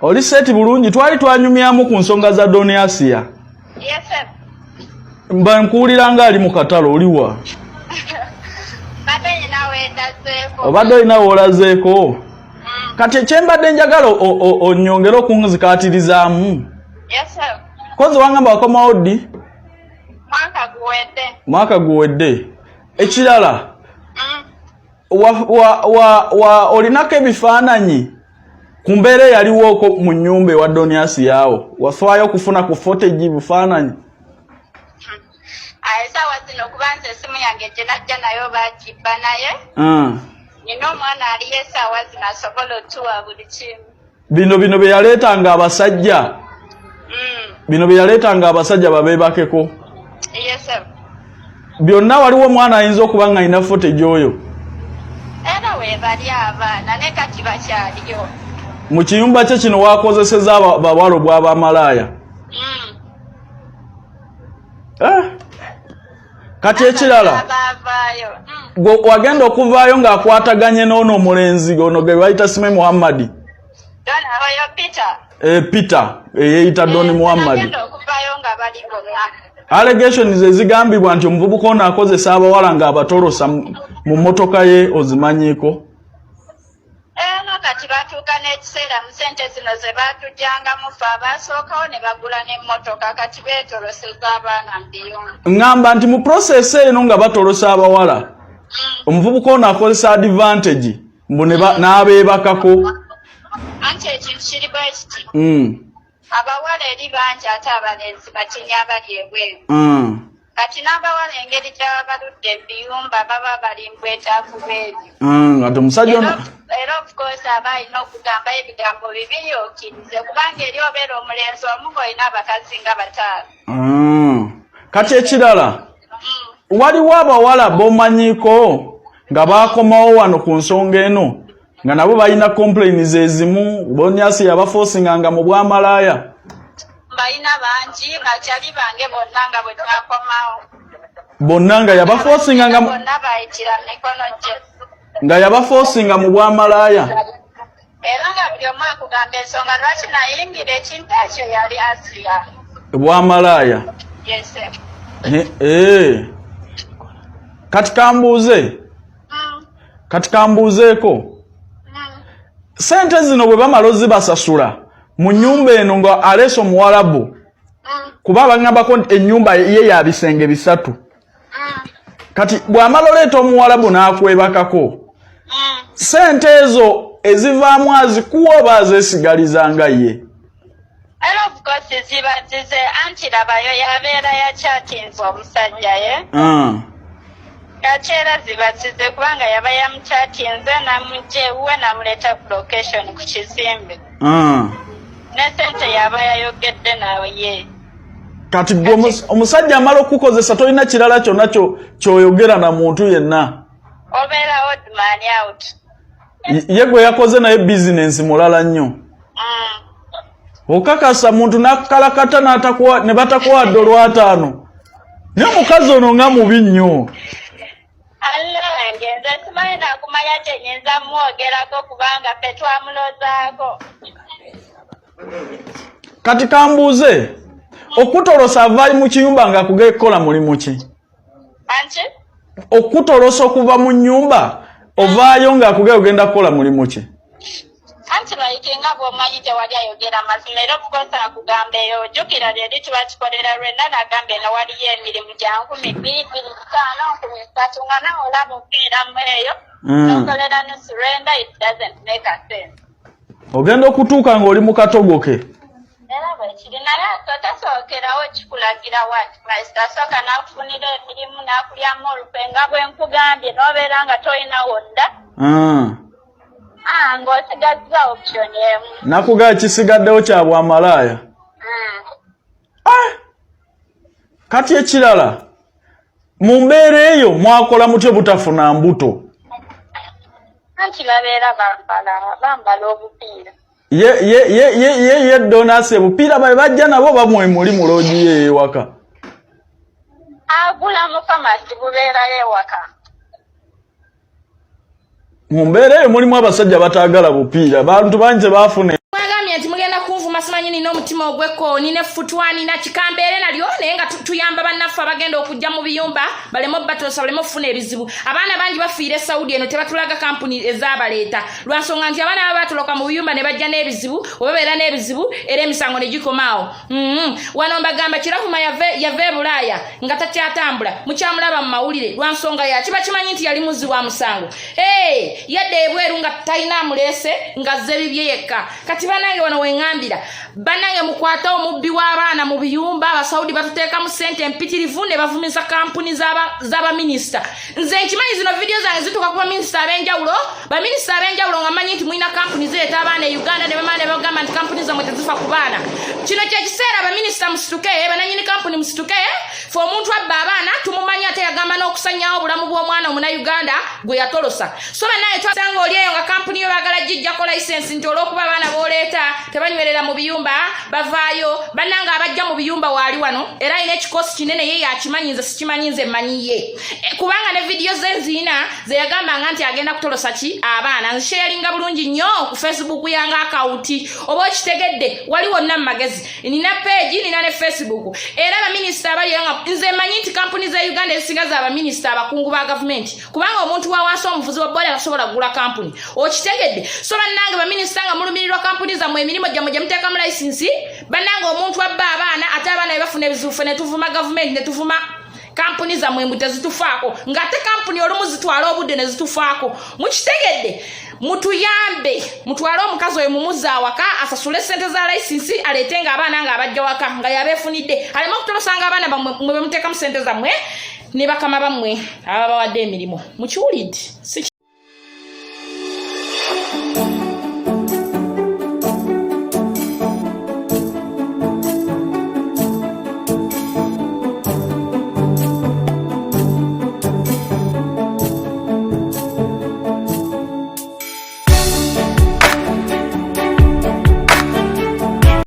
Oli seti bulungi twali twanyumyamu ku nsonga za Don Asiya. Yes sir. Mba nkuulira nga ali mu katalo oliwa. Badde nawe ndazeeko. Obadde olinawo olazeeko. Kati kyembadde njagala onyongera okunzikaatirizaamu. Yes sir. Kozi wangamba wakomawo ddi? Mwaka guwedde. Ekirala olinako ebifaananyi ku mbeera eyaliwo mu nnyumba ewa Don Asiyawo wafaayo okufuna ku footage bifaananyi? Esaawa zino okuba nze essimu yange gye najja nayo baagibba naye nina omwana aliyo esaawa zino asobola otuwa buli kimu. Bino bye yaleetanga abasajja bino bye yaleetanga abasajja babeebakeko. Yes sir. Byonna waliwo omwana ayinza okuba nga alina footage oyo? Era weebali abaana ne kati bakyaliyo. Mu kiyumba kye kino wakozeseza bawala obwamalaya? Kati ekirala wagenda okuvaayo ng'akwataganye n'ono omulenzi ono ge bayita Sime Muhammad. Peter eyeeyita Don Muhammad. Allegations ezigambibwa nti omuvubuka ono akozesa abawala ng'abatolosa mu mmotoka ye ozimanyiiko? Kati batuuka n'ekiseera mu ssente zino ze baatujjangamu ffe abaasookawo ne bagula n'emmotoka kati beetoloseza abaana mu biyumba. Ngamba nti mu process eno nga batolosa abawala omuvubuka ono akozesa advantage mbu n'abeebakako. Anti ekintu kiri bwe kiti abawala eri bangi ate abalenzi bakinyi abali ebweru. Kati n'abawala engeri gy'aba baludde ebiyumba baba bali mu bwetaavu bw'ebyo. Omusajja ono era of course aba alina okugamba ebigambo bibiri okkirize kubanga eri obeera omulenzi omu ng'olina abakazi nga bataano. Kati ekirala waliwo abawala bomanyiiko nga baakomawo wano ku nsonga eno nga nabo balina complaints ezimu Don Asiya yabafoosinganga mu bwamalaya? Balina bangi nga kyali bange bonna nga bwe twakomawo. Bonna nga yabafoosinganga bonna bayitira mikono gye. Nga yabafoosinga mu bwamalaya? Era nga buli omu akugamba ensonga lwaki nayingira ekintu ekyo yali Asiya. Bwamalaya? Yes sir. Kati kambuuzeeko sente zino bwe bamala ozibasasula mu nnyumba eno nga aleese omuwalabu kuba bagambako ennyumba ye ya bisenge 3 kati bw'amala oleeta omuwalabu n'akwebakako sente ezo ezivaamu azikuwa oba azeesigaliza nga ye? Era of course ziba zize anti labayo yabeera yakyatinze omusajja ye. Kati era ziba zize kubanga yaba yamukyatinze namugyewe namuleeta ku location ku kizimbe. Ne sente yaba yayogedde nawe ye. Kati omusajja amala okukozesa tolina kirala kyonna kyoyogera na muntu yenna? Obeera odd man out. Ye gwe yakoze naye bizinensi mulala nnyo. Okakasa muntu nakalakata ne batakuwadde $5. Naye omukazi ono nga mubi nnyo. Ngenze simanyi nakumanya kyenyinza mwogerako kubanga ffe twamulozaako. Kati kambuuze okutolosa avaayo mu kiyumba nga akugenda kukola mulimu ki? Anti? Okutolosa okuva mu nnyumba ovaayo nga akugenda kugenda kukola mulimu ki? Anti bayikenga bw'omanyi tewali ayogera mazima era okukosa akugamba eyo ojjukira lyeri tuba kikolera lwenna n'agamba eno waliyo emirimu gya 2,225 nga nawe olaba okubeeramu eyo n'okolera ne surrender it doesn't make a sense. Ogenda okutuuka ng'oli mu katogoke. Era bwe kiri naye totasookerawo kikulagira wati Kristo asooka n'akufunira emirimu n'akulyamu olukwe nga bwe nkugambye n'obeera nga tolinawo dda. Ng'osigazza option emu. Nakugaa kisigaddewo kya bwamalaya? Kati ekirala mu mbeera eyo mwakola mutyo butafuna mbuto? Anti babeera bambala obupiira. Ye Don Asiya bupiira babe bajja nabo bamwe muli mu loogi ye ewaka? Agula mu famasi bubeerayo ewaka. Mu mbeera eyo mulimu abasajja bataagala bupiira bantu bangi baafuna. Mwagambye nti mugenda Nfuluma simanyi nina omutima ogweko nina effutwa nina kikambeere nalyo naye nga tuyamba bannaffe abagenda okujja mu biyumba baleme batosa baleme okufuna ebizibu abaana bangi bafiire Saudi eno tebatulaga kampuni ezabaleeta lwansonga nti abaana baba batoloka mu biyumba ne bajja n'ebizibu oba beera n'ebizibu era emisango ne gikomaawo wano mbagamba Kirahuma yave Bulaaya nga takyatambula mukyamulaba mu mawulire lwansonga ya kiba kimanyi nti yali muzzi wa musango yadde ebweru nga talina amuleese nga zze bibye yekka kati banange wano wengambira banange mukwata omubbi w'abaana mu biyumba abasaudi batuteekamu ssente empitirivu ne bavumisa kampuni z'abaminisita nze nkimanyi zino vidiyo zange zituuka ku baminisita ab'enjawulo nga manyi nti mulina kampuni zireeta abaana e Uganda ne bamala ne bagamba nti kampuni zammwe tezifa ku baana kino kyekiseera abaminisita musituke bananyini kampuni musituke fe omuntu abba abaana tumumanyi ate yagamba n'okusanyawo obulamu bw'omwana omunayuganda gwe yatolosa so bannaye twasanga oli eyo nga kampuni yo baagala gijjako layisensi nti olw'okuba abaana b'oleeta tebanywerera mu biyumba bavaayo bannanga abajja mu biyumba waali wano era alina ekikosi kinene ye yakimanyi nze sikimanyi nze mmanyiye kubanga ne vidiyo ze nziina ze yagambanga nti agenda kutolosa ki abaana nzisheyalinga bulungi nnyo ku Facebook yanga akawunti oba okitegedde wali wonna mu magezi nina page nina ne Facebook era abaminisita abaliyo nga nze mmanyi nti kampuni za Uganda ezisinga z'abaminisita abakungu ba gavumenti kubanga omuntu wa wansi omuvuzi wa boda asobola kugula kampuni okitegedde so bannange baminisita nga mulumirirwa kampuni zammwe emirimu gyammwe gye muteekamu layisinsi bannange omuntu abba abaana ate abaana be bafuna ebizibu fe ne tuvuma gavumenti ne tuvuma kampuni zammwe mbu tezitufaako ng'ate kampuni olumu zitwala obudde ne zitufaako mukitegedde mutuyambe mutwale omukazi oyo mumuza awaka asasule ssente za layisinsi aleetenga abaana nga abajja waka nga yabeefunidde aleme okutolosanga abaana bammwe mwe bemuteekamu ssente zammwe ne bakama bammwe ababawadde emirimu mukiwulidde